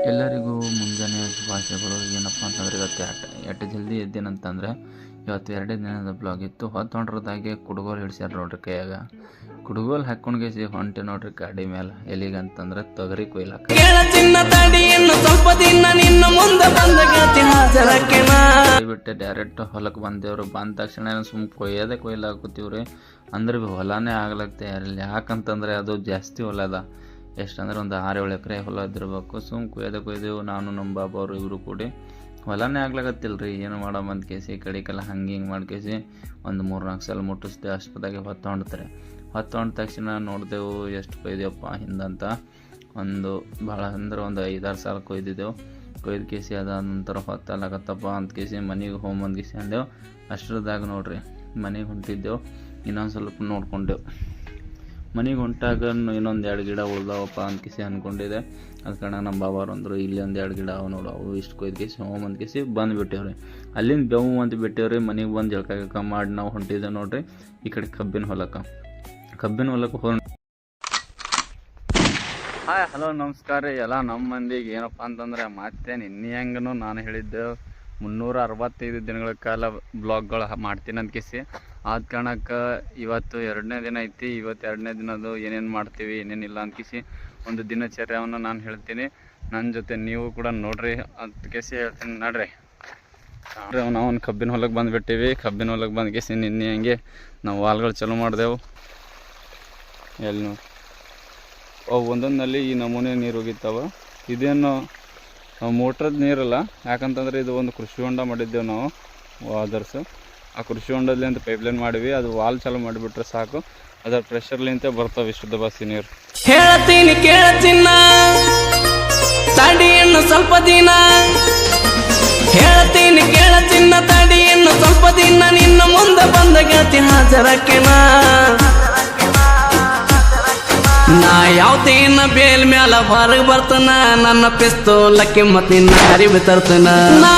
ಎಲ್ಲರಿಗೂ ಮುಂಜಾನೆ ಶುಭಾಶಯಗಳು. ಏನಪ್ಪ ಅಂತಂದ್ರೆ ಇವತ್ತು ಎಟ್ಟು ಜಲ್ದಿ ಎದ್ದೇನಂತಂದ್ರೆ ಇವತ್ತು 2 ದಿನದ ಬ್ಲಾಗ್ ಇತ್ತು. ಹೊತ್ತೊಂಡ್ರದಾಗೆ ಕುಡುಗೋಲು ಹಿಡ್ಸ್ಯಾರ ನೋಡ್ರಿ ಕೈಯಾಗ. ಕುಡುಗೋಲು ಹಾಕೊಂಡ್ಗೇಸಿ ಹೊಂಟೆ ನೋಡ್ರಿ ಗಾಡಿ ಮೇಲೆ. ಎಲ್ಲಿಗಂತಂದ್ರೆ ತೊಗರಿ ಕೊಯ್ಲಾಕ. ಬಿಟ್ಟೆ ಡೈರೆಕ್ಟ್ ಹೊಲಕ್ಕೆ ಬಂದೇವ್ರು. ಬಂದ ತಕ್ಷಣ ಸುಮ್ ಕೊಯ್ಲಾಕತ್ತೀವ್ರಿ. ಅಂದ್ರೆ ಭೀ ಹೊಲನೇ ಆಗ್ಲಕ್ತೆ ಯಾರಿಲ್ಲ. ಯಾಕಂತಂದ್ರೆ ಅದು ಜಾಸ್ತಿ ಹೊಲ ಅದ. ಎಷ್ಟಂದ್ರೆ ಒಂದು 6-7 ಎಕರೆ ಹೊಲ ಇದ್ದಿರ್ಬೇಕು. ಸುಮ್ ಕೊಯ್ದೆವು ನಾನು ನಮ್ಮ ಬಾಬಾ ಅವರು ಇವರು ಕೂಡಿ. ಹೊಲನೇ ಆಗ್ಲಾಗತ್ತಿಲ್ರಿ. ಏನು ಮಾಡೋ ಕೇಸಿ ಕಡೆಗೆಲ್ಲ ಹಿಂಗೆ ಮಾಡ್ಕೇಸಿ ಒಂದು 3-4 ಸಲ ಮುಟ್ಟಿಸ್ದೆ. ಅಷ್ಟದಾಗೆ ಹೊತ್ತೊಂಡ್ತಾರೆ. ಹೊತ್ತೊಂಡ ತಕ್ಷಣ ನೋಡಿದೆವು ಎಷ್ಟು ಕೊಯ್ದೆವಪ್ಪ ಹಿಂದಂತ. ಒಂದು ಭಾಳ ಅಂದ್ರೆ ಒಂದು 5-6 ಸಲ ಕೊಯ್ದಿದ್ದೆವು. ಕೊಯ್ದು ಕೇಸಿ ಅದಾದ ನಂತರ ಹೊತ್ತಲಾಗತ್ತಪ್ಪ ಅಂತ ಕೇಸಿ ಮನೆಗೆ ಹೋಗಿ ಕೇಸಿ ಅಂದೆವು. ಅಷ್ಟರದಾಗ ನೋಡ್ರಿ ಮನೆಗೆ ಹೊಂಟಿದ್ದೆವು. ಇನ್ನೊಂದು ಸ್ವಲ್ಪ ನೋಡ್ಕೊಂಡೆವು. ಮನೆಗೆ ಹೊಂಟಾಗ ಇನ್ನೊಂದು 2 ಗಿಡ ಉಳ್ದಾವಪ್ಪ ಅಂತ ಕೇಸಿ ಅಂದ್ಕೊಂಡಿದ್ದೆ. ಅದು ಕಾರಣ ನಮ್ಮ ಬಾಬಾರು ಅಂದರು ಇಲ್ಲಿ ಒಂದು 2 ಗಿಡ ಅವು ನೋಡು, ಅವು ಇಷ್ಟು ಕೊಯ್ದು ಕೇಸಿ ಹೋಗಂದು ಕೇಸಿ ಬಂದುಬಿಟ್ಟೇವ್ರಿ. ಅಲ್ಲಿಂದ ಬೆವು ಅಂತ ಬಿಟ್ಟೇವ್ರಿ. ಮನೆಗೆ ಬಂದು ಜಳಕ ಮಾಡಿ ನಾವು ಹೊಂಟಿದ್ದೆ ನೋಡ್ರಿ ಈ ಕಡೆ ಕಬ್ಬಿನ ಹೊಲಕ್ಕೆ ಹೋಗಿ. ಹಾಯ್ ಹಲೋ ನಮಸ್ಕಾರ ರೀ ಎಲ್ಲ ನಮ್ಮ ಮಂದಿಗೆ. ಏನಪ್ಪ ಅಂತಂದ್ರೆ ಮತ್ತೆ ನಿನ್ನೆ ಹೆಂಗನು ನಾನು ಹೇಳಿದ್ದೆ 365 ದಿನಗಳ ಕಾಲ ಬ್ಲಾಗ್ಗಳು ಮಾಡ್ತೀನಿ ಅಂತ ಕೇಸಿ. ಆದ ಕಾರಣಕ್ಕೆ ಇವತ್ತು 2ನೇ ದಿನ ಐತಿ. ಇವತ್ತು 2ನೇ ದಿನದ್ದು ಏನೇನು ಮಾಡ್ತೀವಿ ಏನೇನಿಲ್ಲ ಅಂತ ಕೇಸಿ ಒಂದು ದಿನಚರ್ಯವನ್ನು ನಾನು ಹೇಳ್ತೀನಿ. ನನ್ನ ಜೊತೆ ನೀವು ಕೂಡ ನೋಡ್ರಿ ಅಂತ ಕೇಸಿ ಹೇಳ್ತೀನಿ. ನೋಡ್ರಿ ನಾವು ಒಂದು ಕಬ್ಬಿನ ಹೊಲಕ್ಕೆ ಬಂದುಬಿಟ್ಟಿವಿ. ಕಬ್ಬಿನ ಹೊಲಕ್ಕೆ ಬಂದು ಕೇಸಿ ನಿನ್ನೆ ಹಂಗೆ ನಾವು ವಾಲ್ಗಳು ಚಾಲೂ ಮಾಡಿದೆವು. ಎಲ್ಲಿ ನೋಡಿ ಅವು ಒಂದೊಂದಲ್ಲಿ ಈ ನಮೂನೆ ನೀರು ಹೋಗಿತ್ತಾವ. ಇದೇನು ಮೋಟ್ರದ್ದು ನೀರಲ್ಲ. ಯಾಕಂತಂದ್ರೆ ಇದು ಒಂದು ಕೃಷಿ ಹೊಂಡ ಮಾಡಿದ್ದೆವು ನಾವು ಆದರ್ಸ್. ಆ ಕೃಷಿ ಹೊಂಡದಿಂದ ಪೈಪ್ಲೈನ್ ಮಾಡಿವಿ. ಅದು ವಾಲ್ ಚಾಲು ಮಾಡಿಬಿಟ್ರೆ ಸಾಕು, ಅದರ ಪ್ರೆಷರ್ಲಿಂತ ಬರ್ತಾವೆ ಶುದ್ಧ ಬಸಿ ನೀರು. ಹೇಳ್ತೀನಿ ಕೇಳ್ತಿನ್ನ ತಡಿಯನ್ನು ಸ್ವಲ್ಪ ದಿನ. ಹೇಳ್ತೀನಿ ಕೇಳ್ತಿನ್ನ ತಡಿಯನ್ನು ಸ್ವಲ್ಪ ದಿನ. ನಿನ್ನ ಮುಂದೆ ಬಂದ ಗೆಳತಿ ಹಾಜರಕ್ಕೆನಾ. ನಾ ಯಾವ್ದೇನ ಬೇಲ್ ಮ್ಯಾಲ ಹೊರಗೆ ಬರ್ತನ. ನನ್ನ ಪಿಸ್ತೂಲಕ್ಕೆ ಮತ್ತೆ ನಿನ್ನ ಅರಿವು ತರ್ತನ. ನಾ